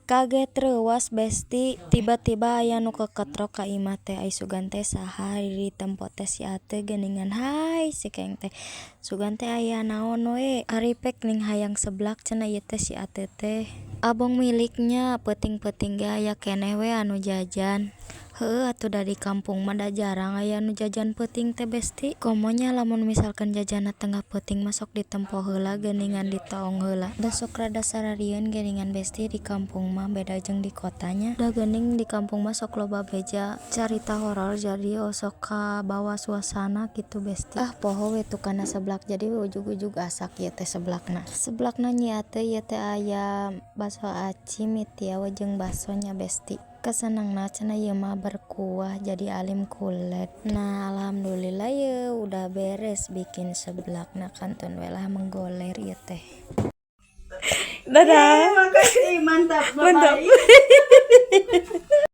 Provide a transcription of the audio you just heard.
Kaget reuas besti tiba-tiba aya nu keketrok ka imah teh ai Sugan teh saha di tempo teh si Ate geuningan hai si Keng teh Sugan teh aya naon we ari pek ning hayang seblak cenah ieu teh si Ate teh abong miliknya peuting-peuting ge aya keneh we anu jajan. Heueuh atuh da di kampung mah da jarang aya nu jajan peuting teh besti. Komonya lamun misalkan jajanna tengah peuting mah sok ditempo heula geuningan ditaong heula. Da sok rada sararieun geuningan besti di kampung mah beda jeung di kotanya. Da geuning di kampung mah sok loba beja carita horor jadi sok kabawa suasana gitu besti. Ah poho we tukana seblak jadi ujug-ujug asak ieu teh seblakna. Seblakna nyi Ate ieu teh aya baso aci mie tiaw jeung basonya besti. Kesenangna cenah ieu mah berkuah jadi alim kulet. Nah alhamdulillah ya udah beres bikin seblakna kantun we lah menggoler ieu teh. Dadah. Makasih, mantap. Mantap. Bye-bye.